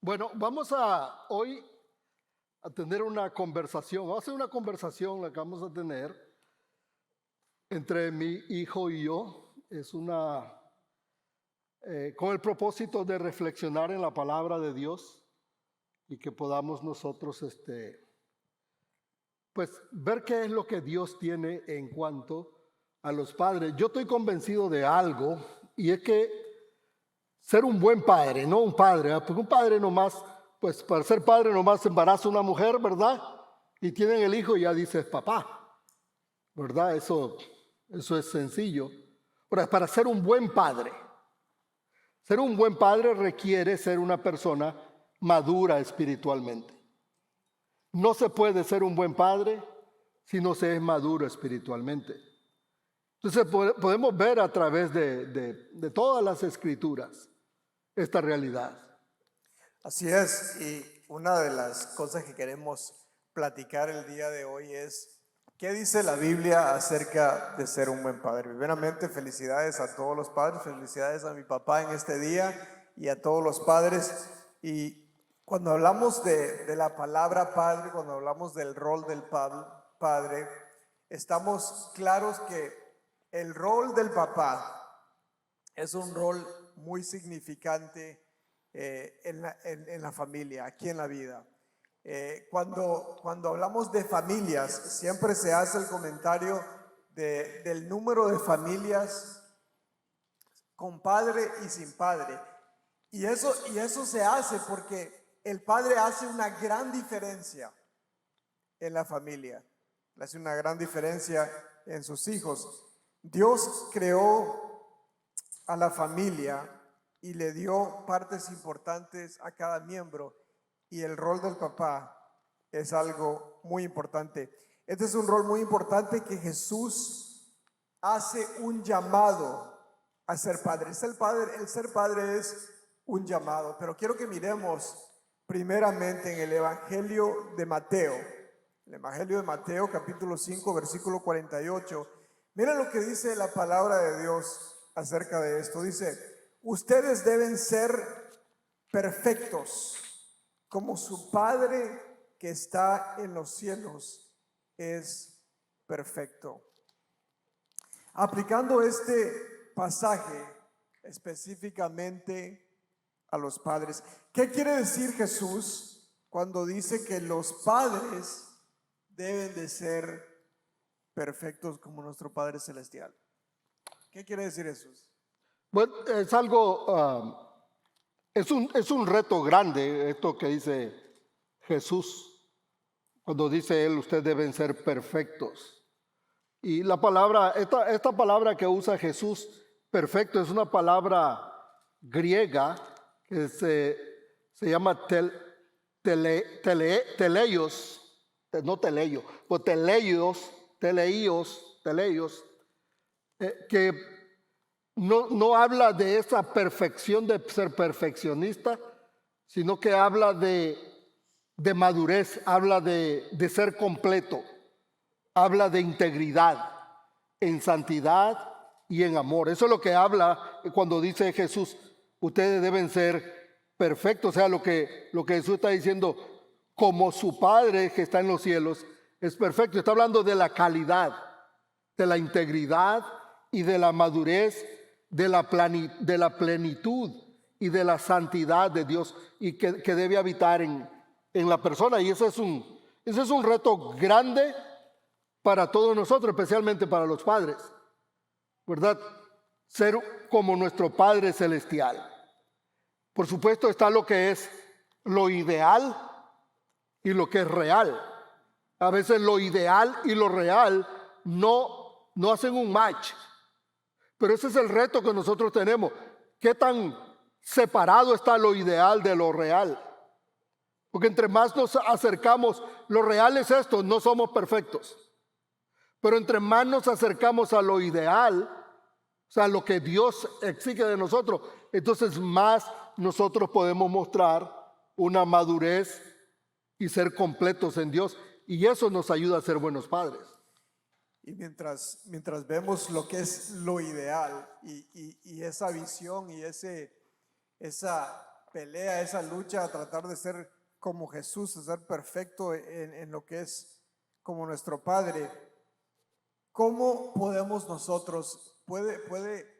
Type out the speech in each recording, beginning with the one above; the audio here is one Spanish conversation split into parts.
Bueno, vamos a hoy a tener una conversación. Vamos a hacer una conversación la que vamos a tener entre mi hijo y yo. Es con el propósito de reflexionar en la palabra de Dios y que podamos nosotros, pues, ver qué es lo que Dios tiene en cuanto a los padres. Yo estoy convencido de algo, y es que ser un buen padre, no un padre, porque un padre nomás, pues para ser padre nomás embaraza a una mujer, ¿verdad? Y tienen el hijo y ya dices papá, ¿verdad? Eso es sencillo. Ahora, para ser un buen padre requiere ser una persona madura espiritualmente. No se puede ser un buen padre si no se es maduro espiritualmente. Entonces podemos ver a través de todas las escrituras esta realidad. Así es, y una de las cosas que queremos platicar el día de hoy es qué dice la Biblia acerca de ser un buen padre. Primeramente, felicidades a todos los padres, felicidades a mi papá en este día y a todos los padres. Y cuando hablamos de la palabra padre, cuando hablamos del rol del padre, estamos claros que el rol del papá es un rol muy significante en la familia, aquí en la vida. Cuando hablamos de familias, siempre se hace el comentario del número de familias con padre y sin padre. Y eso se hace porque el padre hace una gran diferencia en la familia, hace una gran diferencia en sus hijos. Dios creó a la familia y le dio partes importantes a cada miembro, y el rol del papá es algo muy importante. Este es un rol muy importante que Jesús hace un llamado a ser padre. El ser padre es un llamado, pero quiero que miremos primeramente en el Evangelio de Mateo. El Evangelio de Mateo, capítulo 5, versículo 48. Mira lo que dice la palabra de Dios acerca de esto. Dice: ustedes deben ser perfectos, como su Padre que está en los cielos es perfecto. Aplicando este pasaje específicamente a los padres, ¿qué quiere decir Jesús cuando dice que los padres deben de ser perfectos como nuestro Padre Celestial? ¿Qué quiere decir Jesús? Bueno, es algo, es un reto grande esto que dice Jesús, cuando dice él, ustedes deben ser perfectos. Y la palabra, esta palabra que usa Jesús, perfecto, es una palabra griega que se llama teleios, no teleio, pues teleios, que no habla de esa perfección de ser perfeccionista, sino que habla de madurez, habla de ser completo, habla de integridad, en santidad y en amor. Eso es lo que habla cuando dice Jesús, ustedes deben ser perfectos. O sea, lo que Jesús está diciendo, como su Padre que está en los cielos es perfecto. Está hablando de la calidad, de la integridad y de la madurez, de la plenitud y de la santidad de Dios, y que debe habitar en la persona. Y ese es un reto grande para todos nosotros, especialmente para los padres, ¿verdad? Ser como nuestro Padre Celestial. Por supuesto está lo que es lo ideal y lo que es real. A veces lo ideal y lo real no hacen un match. Pero ese es el reto que nosotros tenemos. ¿Qué tan separado está lo ideal de lo real? Porque entre más nos acercamos, lo real es esto, no somos perfectos. Pero entre más nos acercamos a lo ideal, o sea, lo que Dios exige de nosotros, entonces más nosotros podemos mostrar una madurez y ser completos en Dios. Y eso nos ayuda a ser buenos padres. Y mientras vemos lo que es lo ideal y esa visión y esa pelea, esa lucha a tratar de ser como Jesús, a ser perfecto en lo que es como nuestro Padre. ¿Cómo podemos nosotros, puede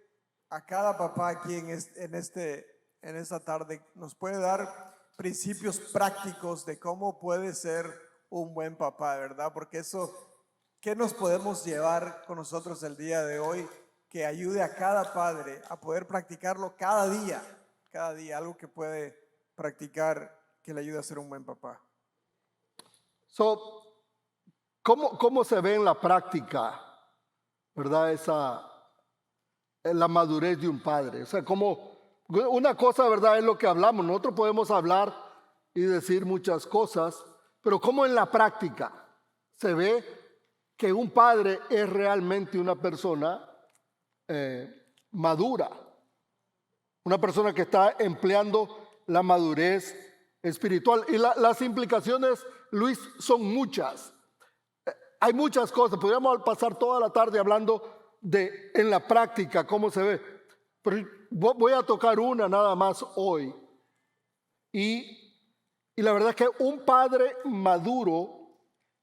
a cada papá aquí en esta tarde, nos puede dar principios prácticos de cómo puede ser un buen papá, ¿verdad? Porque eso, ¿qué nos podemos llevar con nosotros el día de hoy que ayude a cada padre a poder practicarlo cada día, algo que puede practicar que le ayude a ser un buen papá? So, ¿cómo se ve en la práctica, verdad, la madurez de un padre? O sea, una cosa, verdad, es lo que hablamos. Nosotros podemos hablar y decir muchas cosas, pero ¿cómo en la práctica se ve que un padre es realmente una persona madura? Una persona que está empleando la madurez espiritual. Y las implicaciones, Luis, son muchas. Hay muchas cosas. Podríamos pasar toda la tarde hablando de en la práctica cómo se ve. Pero voy a tocar una nada más hoy. Y la verdad es que un padre maduro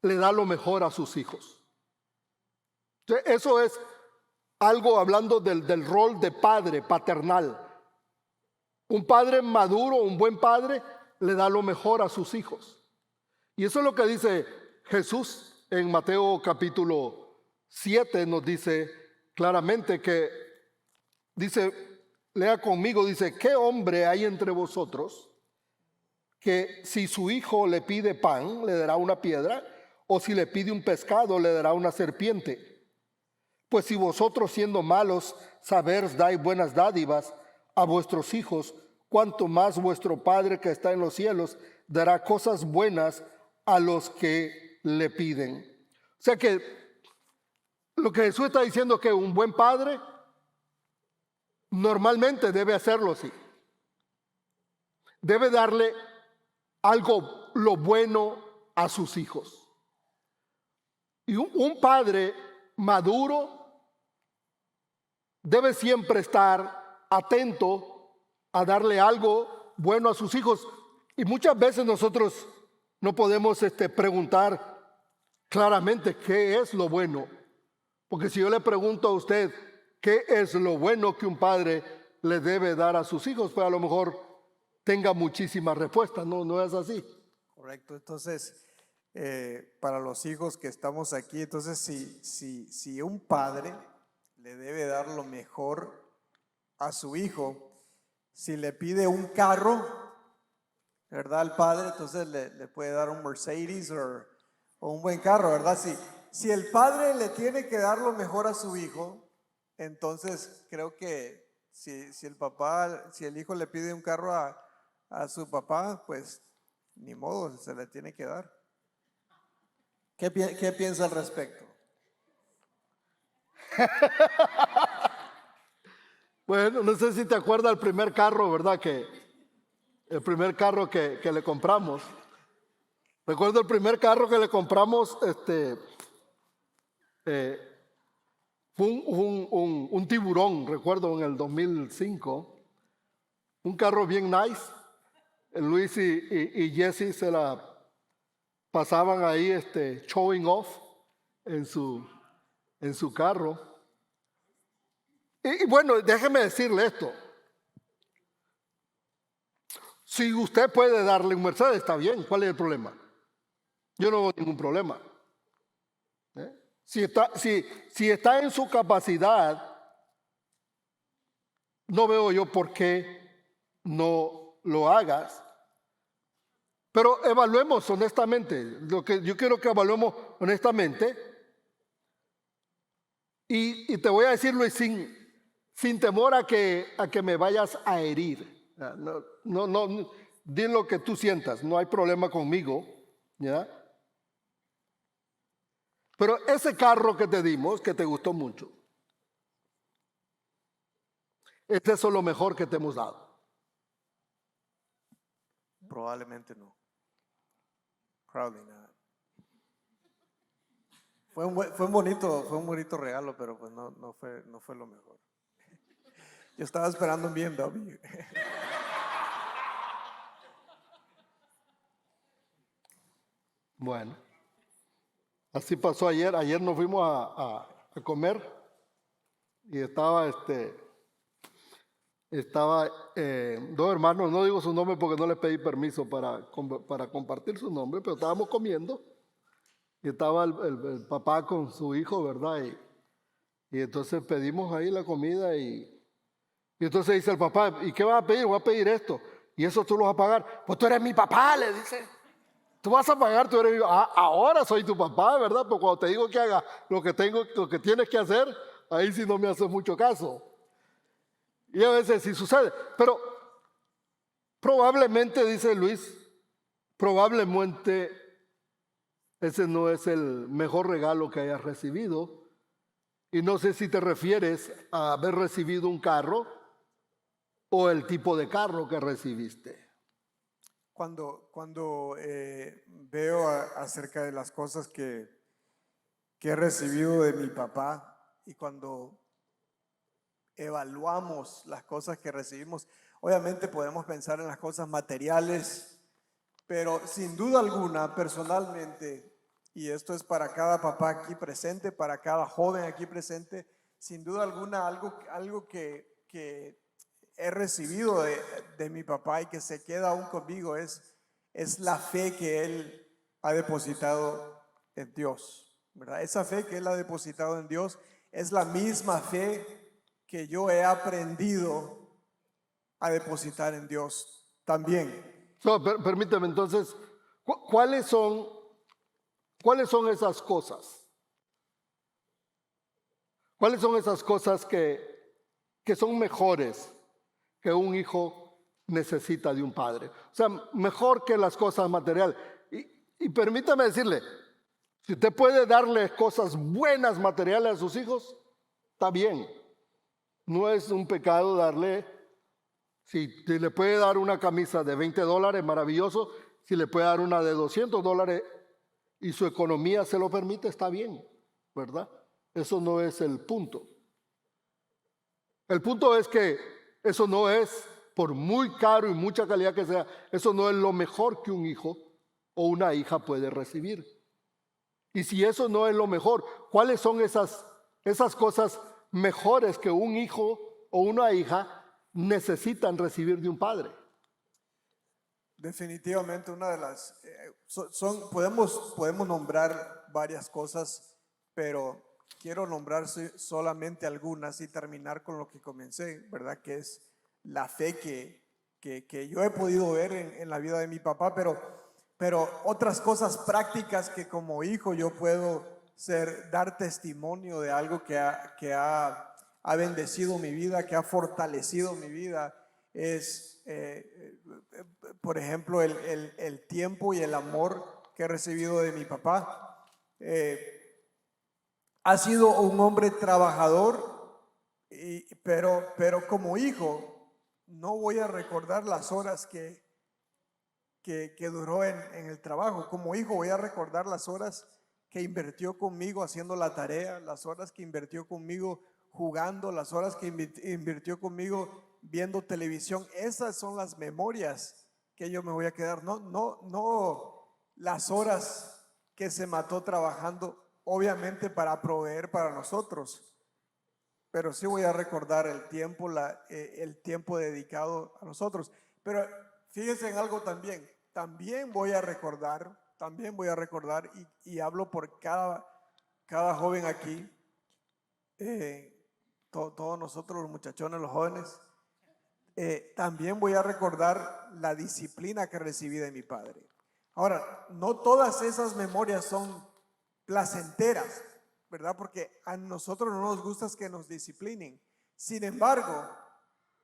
le da lo mejor a sus hijos. Entonces, eso es algo hablando del rol de padre paternal. Un padre maduro, un buen padre, le da lo mejor a sus hijos. Y eso es lo que dice Jesús en Mateo capítulo 7, nos dice claramente que, dice, lea conmigo, dice, ¿qué hombre hay entre vosotros que si su hijo le pide pan, le dará una piedra? O si le pide un pescado, le dará una serpiente. Pues si vosotros siendo malos sabéis dais buenas dádivas a vuestros hijos, cuanto más vuestro Padre que está en los cielos dará cosas buenas a los que le piden. O sea que lo que Jesús está diciendo es que un buen padre normalmente debe hacerlo así. Debe darle algo, lo bueno a sus hijos. Y un padre maduro debe siempre estar atento a darle algo bueno a sus hijos. Y muchas veces nosotros no podemos preguntar claramente qué es lo bueno. Porque si yo le pregunto a usted qué es lo bueno que un padre le debe dar a sus hijos, pues a lo mejor tenga muchísimas respuestas. No es así. Correcto. Entonces, para los hijos que estamos aquí, entonces si un padre le debe dar lo mejor a su hijo, si le pide un carro, ¿verdad? Al padre, entonces le puede dar un Mercedes o un buen carro, ¿verdad? Si el padre le tiene que dar lo mejor a su hijo, entonces creo que si el hijo le pide un carro a su papá, pues ni modo, se le tiene que dar. ¿Qué piensa al respecto? Bueno, no sé si te acuerdas del primer carro, ¿verdad? El primer carro que le compramos. Recuerdo el primer carro que le compramos, fue un tiburón, recuerdo en el 2005. Un carro bien nice. Luis y Jesse se la pasaban ahí showing off en su carro. Y bueno, déjeme decirle esto. Si usted puede darle un Mercedes, está bien. ¿Cuál es el problema? Yo no veo ningún problema. Si está en su capacidad, no veo yo por qué no lo hagas. Pero evaluemos honestamente. Lo que yo quiero que evaluemos honestamente. Y te voy a decirlo sin temor a que me vayas a herir. No, di lo que tú sientas, no hay problema conmigo, ¿ya? Pero ese carro que te dimos, que te gustó mucho, ¿es eso lo mejor que te hemos dado? Probablemente no. Probably not. Fue un bonito regalo, pero pues no fue lo mejor. Yo estaba esperando un BMW. Bueno, así pasó ayer. Ayer nos fuimos a comer y estaba dos hermanos, no digo su nombre porque no les pedí permiso para compartir su nombre, pero estábamos comiendo y estaba el papá con su hijo, ¿verdad? Y entonces pedimos ahí la comida y entonces dice el papá, ¿y qué vas a pedir? Voy a pedir esto. ¿Y eso tú lo vas a pagar? Pues tú eres mi papá, le dice. Tú vas a pagar, tú eres mi papá. Ahora soy tu papá, ¿verdad? Pero cuando te digo que haga lo que tienes que hacer, ahí sí no me haces mucho caso. Y a veces sí sucede. Pero probablemente, dice Luis, probablemente ese no es el mejor regalo que hayas recibido. Y no sé si te refieres a haber recibido un carro o el tipo de carro que recibiste. Cuando veo acerca de las cosas que he recibido de mi papá y cuando evaluamos las cosas que recibimos, obviamente podemos pensar en las cosas materiales, pero sin duda alguna, personalmente, y esto es para cada papá aquí presente, para cada joven aquí presente, sin duda alguna algo que he recibido de mi papá y que se queda aún conmigo es la fe que él ha depositado en Dios, ¿verdad? Esa fe que él ha depositado en Dios es la misma fe que yo he aprendido a depositar en Dios también. Permíteme entonces, ¿cuáles son esas cosas? ¿Cuáles son esas cosas que son mejores que un hijo necesita de un padre? O sea, mejor que las cosas materiales. Y permítame decirle, si usted puede darle cosas buenas materiales a sus hijos, está bien. No es un pecado darle, si le puede dar una camisa de $20, maravilloso. Si le puede dar una de $200 y su economía se lo permite, está bien, ¿verdad? Eso no es el punto. El punto es que eso no es, por muy caro y mucha calidad que sea, eso no es lo mejor que un hijo o una hija puede recibir. Y si eso no es lo mejor, ¿cuáles son esas cosas mejores que un hijo o una hija necesitan recibir de un padre? Definitivamente una de las, podemos nombrar varias cosas, pero quiero nombrar solamente algunas y terminar con lo que comencé, ¿verdad? Que es la fe que yo he podido ver en la vida de mi papá, pero otras cosas prácticas que como hijo yo puedo dar testimonio de algo que ha bendecido mi vida, que ha fortalecido mi vida, es, por ejemplo, el tiempo y el amor que he recibido de mi papá. Ha sido un hombre trabajador, pero como hijo no voy a recordar las horas que duró en el trabajo. Como hijo voy a recordar las horas que invirtió conmigo haciendo la tarea, las horas que invirtió conmigo jugando, las horas que invirtió conmigo viendo televisión. Esas son las memorias que yo me voy a quedar, no las horas que se mató trabajando, obviamente para proveer para nosotros, pero sí voy a recordar el tiempo dedicado a nosotros. Pero fíjense en algo también voy a recordar, y hablo por cada joven aquí, todos nosotros los muchachones, los jóvenes, también voy a recordar la disciplina que recibí de mi padre. Ahora, no todas esas memorias son placenteras, ¿verdad? Porque a nosotros no nos gusta que nos disciplinen. Sin embargo,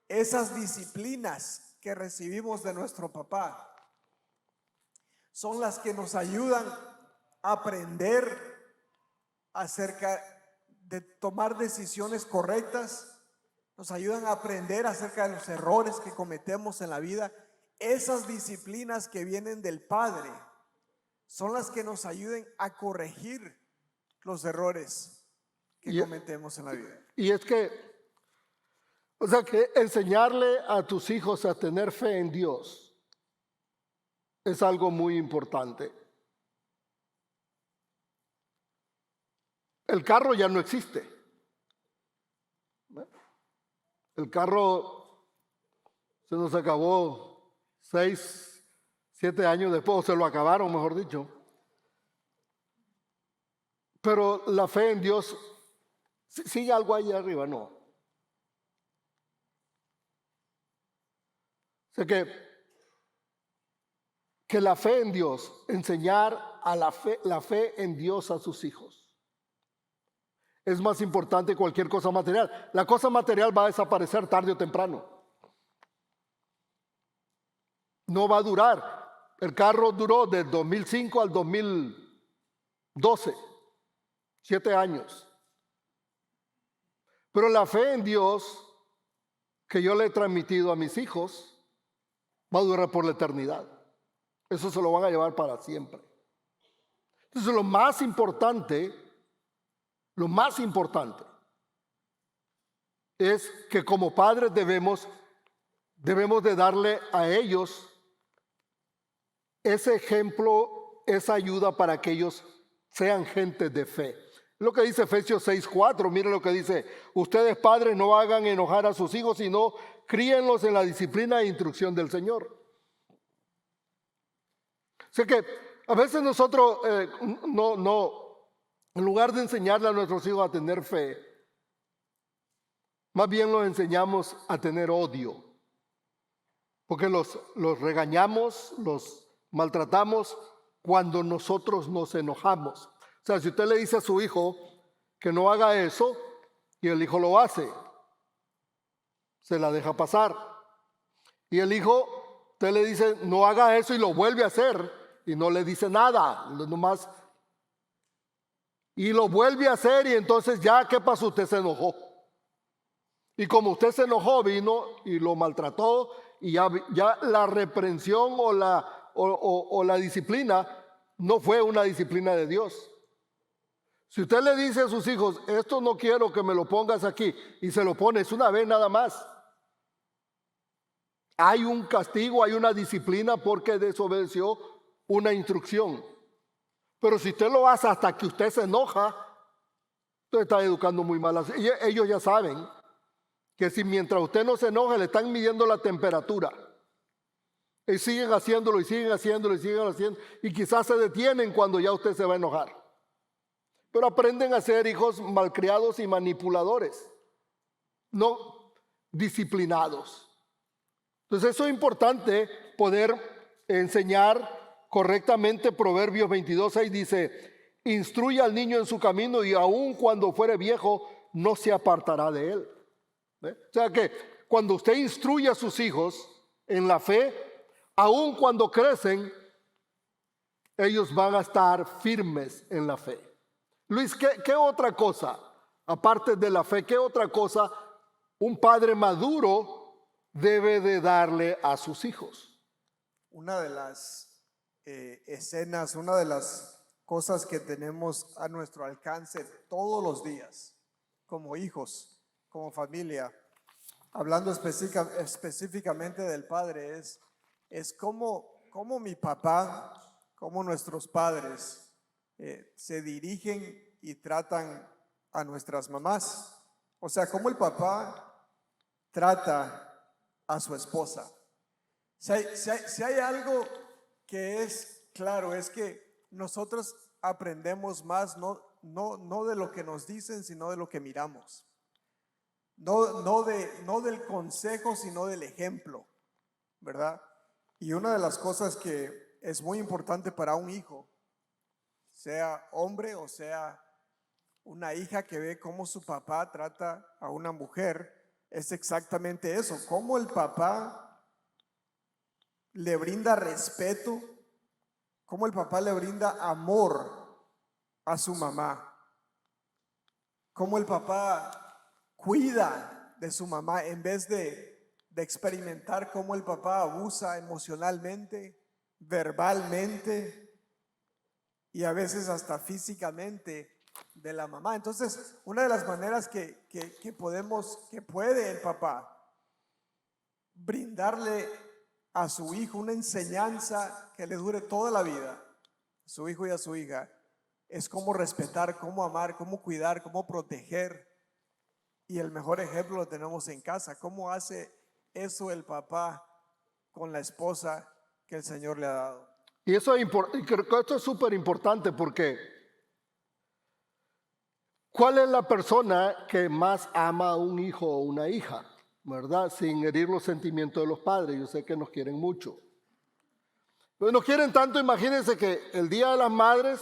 esas disciplinas que recibimos de nuestro papá son las que nos ayudan a aprender acerca de tomar decisiones correctas, nos ayudan a aprender acerca de los errores que cometemos en la vida. Esas disciplinas que vienen del Padre son las que nos ayuden a corregir los errores que cometemos en la vida. Y es que, o sea, que enseñarle a tus hijos a tener fe en Dios es algo muy importante. el carro ya no existe. El carro se nos acabó 6, 7 años después, o se lo acabaron, mejor dicho. Pero la fe en Dios, ¿sigue algo ahí arriba? No. O sea que la fe en Dios, enseñar a la fe en Dios a sus hijos, es más importante que cualquier cosa material. La cosa material va a desaparecer tarde o temprano. No va a durar. El carro duró del 2005 al 2012, 7 años. Pero la fe en Dios que yo le he transmitido a mis hijos va a durar por la eternidad. Eso se lo van a llevar para siempre. Entonces lo más importante es que como padres debemos de darle a ellos ese ejemplo, esa ayuda para que ellos sean gente de fe. Lo que dice Efesios 6:4, miren lo que dice: ustedes padres no hagan enojar a sus hijos, sino críenlos en la disciplina e instrucción del Señor. O sea que a veces nosotros en lugar de enseñarle a nuestros hijos a tener fe, más bien los enseñamos a tener odio. Porque los regañamos, los maltratamos cuando nosotros nos enojamos. O sea, si usted le dice a su hijo que no haga eso y el hijo lo hace, se la deja pasar. Y el hijo, usted le dice no haga eso y lo vuelve a hacer y no le dice nada, nomás. Y lo vuelve a hacer y entonces ya, ¿qué pasó? Usted se enojó. Y como usted se enojó, vino y lo maltrató y ya la reprensión o la disciplina no fue una disciplina de Dios. Si usted le dice a sus hijos, esto no quiero que me lo pongas aquí, y se lo pones una vez nada más, hay un castigo, hay una disciplina porque desobedeció una instrucción. Pero si usted lo hace hasta que usted se enoja, usted está educando muy mal. Ellos ya saben que si mientras usted no se enoja, le están midiendo la temperatura. Y siguen haciéndolo, y siguen haciéndolo, y siguen haciendo. Y quizás se detienen cuando ya usted se va a enojar. Pero aprenden a ser hijos malcriados y manipuladores, no disciplinados. Entonces eso es importante poder enseñar correctamente. Proverbios 22:6 dice: instruye al niño en su camino y aun cuando fuere viejo no se apartará de él. O sea que cuando usted instruye a sus hijos en la fe, aun cuando crecen, ellos van a estar firmes en la fe. Luis, ¿qué otra cosa, aparte de la fe, qué otra cosa un padre maduro debe de darle a sus hijos? Una de las escenas, una de las cosas que tenemos a nuestro alcance todos los días, como hijos, como familia, hablando específicamente del padre, es como mi papá, como nuestros padres se dirigen y tratan a nuestras mamás. O sea, como el papá trata a su esposa. Si hay algo que es claro, es que nosotros aprendemos más no de lo que nos dicen, sino de lo que miramos. No del consejo, sino del ejemplo, ¿verdad? Y una de las cosas que es muy importante para un hijo, sea hombre o sea una hija que ve cómo su papá trata a una mujer, es exactamente eso, cómo el papá le brinda respeto, cómo el papá le brinda amor a su mamá, cómo el papá cuida de su mamá en vez de experimentar cómo el papá abusa emocionalmente, verbalmente y a veces hasta físicamente de la mamá. Entonces, una de las maneras que puede el papá brindarle a su hijo una enseñanza que le dure toda la vida, a su hijo y a su hija, es cómo respetar, cómo amar, cómo cuidar, cómo proteger. Y el mejor ejemplo lo tenemos en casa. ¿Cómo hace eso el papá con la esposa que el Señor le ha dado? Y eso es y creo que esto es súper importante porque ¿cuál es la persona que más ama a un hijo o una hija? ¿Verdad? Sin herir los sentimientos de los padres. Yo sé que nos quieren mucho. Pero nos quieren tanto, imagínense que el Día de las Madres,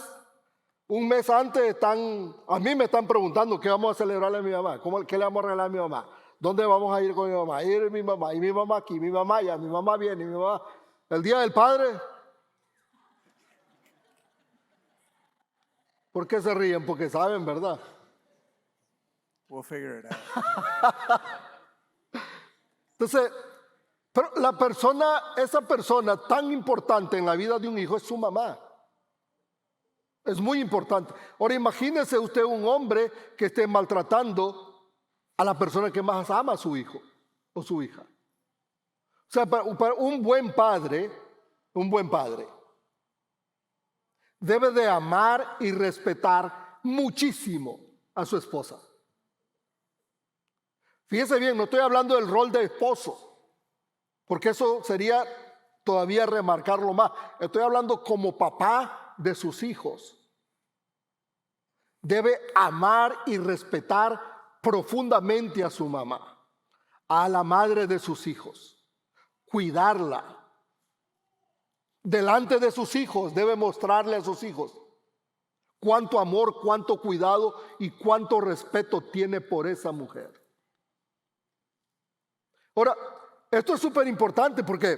un mes antes a mí me están preguntando qué vamos a celebrarle a mi mamá, qué le vamos a regalar a mi mamá, dónde vamos a ir con mi mamá, ir mi mamá, y mi mamá aquí, mi mamá allá, mi mamá viene, mi mamá. El Día del Padre. ¿Por qué se ríen? Porque saben, ¿verdad? We'll figure it out. Entonces, pero esa persona tan importante en la vida de un hijo es su mamá. Es muy importante. Ahora imagínese usted un hombre que esté maltratando a la persona que más ama a su hijo o su hija. O sea, para un buen padre debe de amar y respetar muchísimo a su esposa. Fíjese bien, no estoy hablando del rol de esposo, porque eso sería todavía remarcarlo más. Estoy hablando como papá de sus hijos. Debe amar y respetar profundamente a su mamá, a la madre de sus hijos, cuidarla. Delante de sus hijos debe mostrarle a sus hijos cuánto amor, cuánto cuidado y cuánto respeto tiene por esa mujer. Ahora, esto es súper importante porque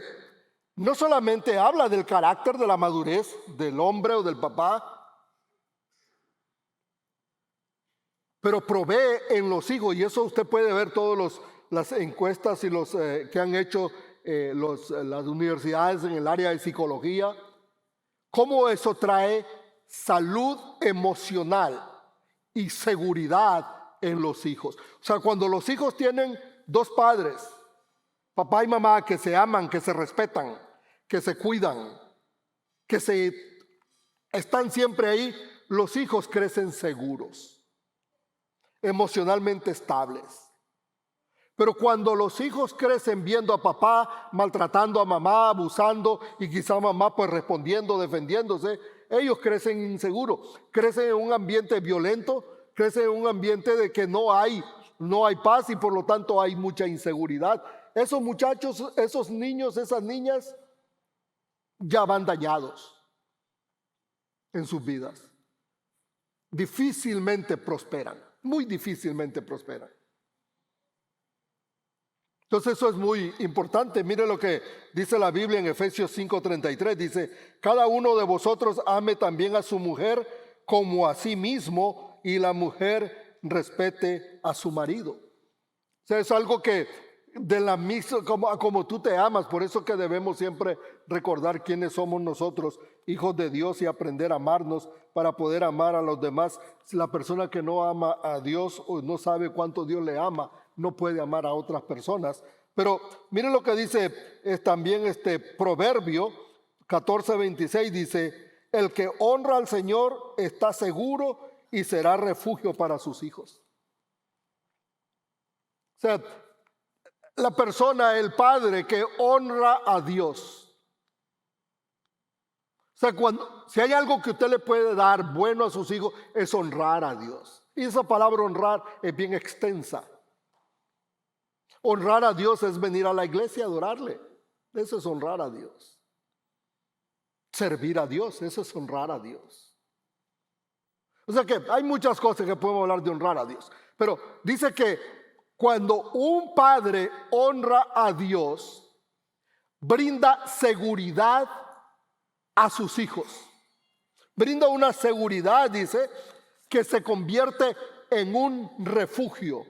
no solamente habla del carácter, de la madurez del hombre o del papá, pero provee en los hijos, y eso usted puede ver todas las encuestas y los que han hecho las universidades en el área de psicología, cómo eso trae salud emocional y seguridad en los hijos. O sea, cuando los hijos tienen dos padres, papá y mamá, que se aman, que se respetan, que se cuidan, que están siempre ahí, los hijos crecen seguros, emocionalmente estables. Pero cuando los hijos crecen viendo a papá maltratando a mamá, abusando, y quizá mamá pues respondiendo, defendiéndose, ellos crecen inseguros, crecen en un ambiente violento, crecen en un ambiente de que no hay paz y por lo tanto hay mucha inseguridad. Esos muchachos, esos niños, esas niñas ya van dañados en sus vidas. Difícilmente prosperan, muy difícilmente prosperan. Entonces eso es muy importante. Mire lo que dice la Biblia en Efesios 5:33. Dice, cada uno de vosotros ame también a su mujer como a sí mismo, y la mujer respete a su marido. O sea, es algo que de la misma, como tú te amas. Por eso que debemos siempre recordar quiénes somos nosotros, hijos de Dios, y aprender a amarnos para poder amar a los demás. Si la persona que no ama a Dios o no sabe cuánto Dios le ama, no puede amar a otras personas. Pero miren lo que dice también este Proverbio 14:26, dice, el que honra al Señor está seguro y será refugio para sus hijos. O sea, la persona, el padre que honra a Dios. O sea, si hay algo que usted le puede dar bueno a sus hijos, es honrar a Dios. Y esa palabra honrar es bien extensa. Honrar a Dios es venir a la iglesia a adorarle. Eso es honrar a Dios. Servir a Dios, eso es honrar a Dios. O sea que hay muchas cosas que podemos hablar de honrar a Dios. Pero dice que cuando un padre honra a Dios, brinda seguridad a sus hijos. Brinda una seguridad, dice, que se convierte en un refugio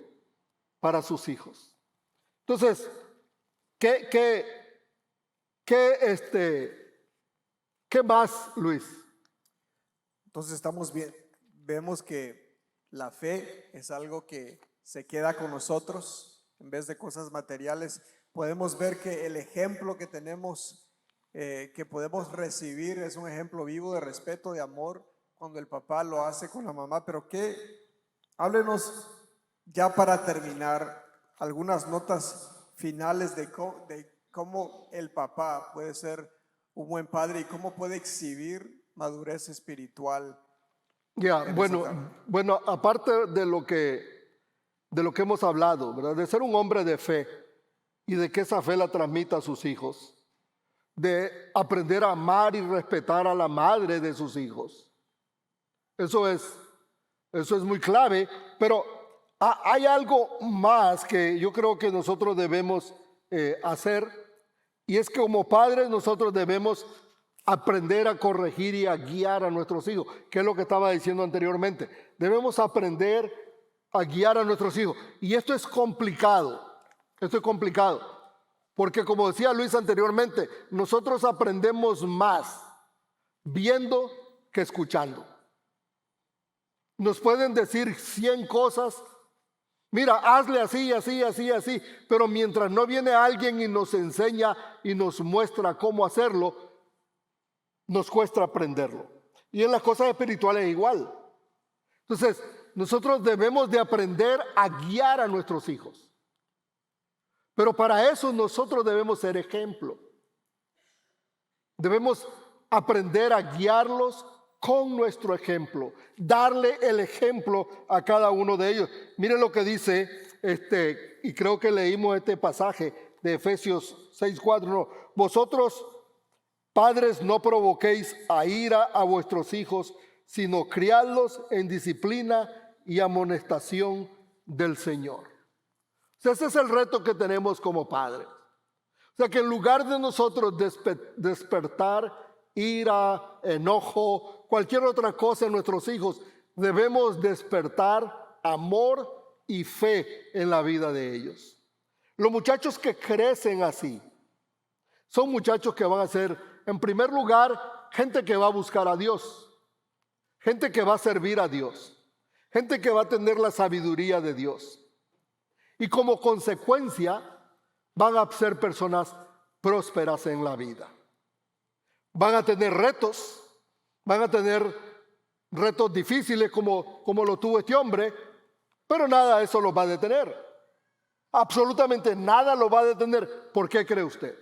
para sus hijos. Entonces, ¿qué más, Luis? Entonces vemos que la fe es algo que se queda con nosotros en vez de cosas materiales. Podemos ver que el ejemplo que tenemos, que podemos recibir, es un ejemplo vivo de respeto, de amor, cuando el papá lo hace con la mamá, pero háblenos ya para terminar algunas notas finales de cómo el papá puede ser un buen padre y cómo puede exhibir madurez espiritual. Bueno, aparte de lo que hemos hablado, ¿verdad? De ser un hombre de fe y de que esa fe la transmita a sus hijos, de aprender a amar y respetar a la madre de sus hijos. Eso es muy clave, pero hay algo más que yo creo que nosotros debemos hacer, y es que como padres nosotros debemos aprender a corregir y a guiar a nuestros hijos, que es lo que estaba diciendo anteriormente. Debemos aprender a guiar a nuestros hijos, y esto es complicado, porque como decía Luis anteriormente, nosotros aprendemos más viendo que escuchando. Nos pueden decir 100 cosas, mira, hazle así, pero mientras no viene alguien y nos enseña y nos muestra cómo hacerlo, nos cuesta aprenderlo. Y en las cosas espirituales es igual. Entonces, nosotros debemos de aprender a guiar a nuestros hijos. Pero para eso nosotros debemos ser ejemplo. Debemos aprender a guiarlos con nuestro ejemplo, darle el ejemplo a cada uno de ellos. Miren lo que dice, y creo que leímos este pasaje de Efesios 6:4. No, vosotros, padres, no provoquéis a ira a vuestros hijos, sino criadlos en disciplina y amonestación del Señor. Ese es el reto que tenemos como padres. O sea, que en lugar de nosotros despertar ira, enojo, cualquier otra cosa en nuestros hijos, debemos despertar amor y fe en la vida de ellos. Los muchachos que crecen así son muchachos que van a ser, en primer lugar, gente que va a buscar a Dios, gente que va a servir a Dios, gente que va a tener la sabiduría de Dios. Y como consecuencia van a ser personas prósperas en la vida. Van a tener retos difíciles como lo tuvo este hombre, pero nada de eso los va a detener. Absolutamente nada los va a detener. ¿Por qué cree usted?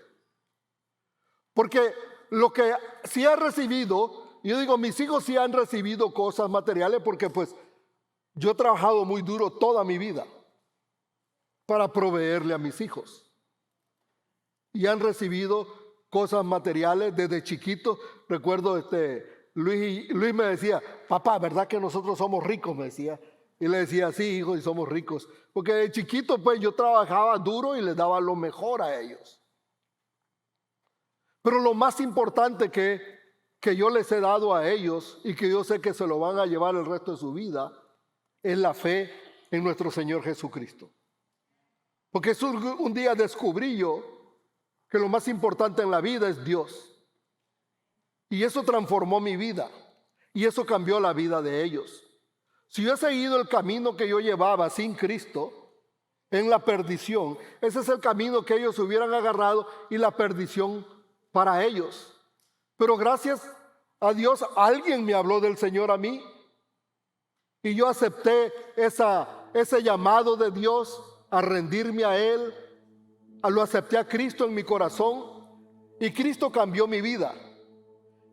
Porque lo que sí ha recibido, yo digo, mis hijos sí han recibido cosas materiales porque pues yo he trabajado muy duro toda mi vida para proveerle a mis hijos. Y han recibido cosas materiales desde chiquitos. Recuerdo Luis me decía, papá, ¿verdad que nosotros somos ricos? Me decía. Y le decía, sí, hijo, y somos ricos. Porque de chiquito pues yo trabajaba duro y les daba lo mejor a ellos. Pero lo más importante que yo les he dado a ellos y que yo sé que se lo van a llevar el resto de su vida es la fe en nuestro Señor Jesucristo. Porque un día descubrí yo que lo más importante en la vida es Dios. Y eso transformó mi vida. Y eso cambió la vida de ellos. Si yo he seguido el camino que yo llevaba sin Cristo, en la perdición, ese es el camino que ellos hubieran agarrado y la perdición para ellos. Pero gracias a Dios, alguien me habló del Señor a mí. Y yo acepté ese llamado de Dios a rendirme a Él. Lo acepté a Cristo en mi corazón y Cristo cambió mi vida.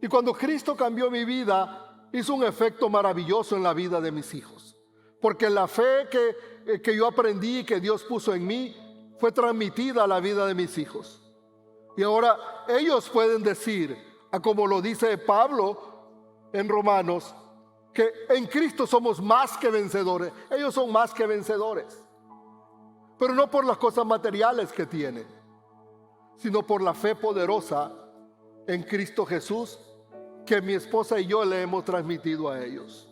Y cuando Cristo cambió mi vida, hizo un efecto maravilloso en la vida de mis hijos. Porque la fe que yo aprendí y que Dios puso en mí fue transmitida a la vida de mis hijos. Y ahora ellos pueden decir, como lo dice Pablo en Romanos, que en Cristo somos más que vencedores. Ellos son más que vencedores. Pero no por las cosas materiales que tienen, sino por la fe poderosa en Cristo Jesús que mi esposa y yo le hemos transmitido a ellos.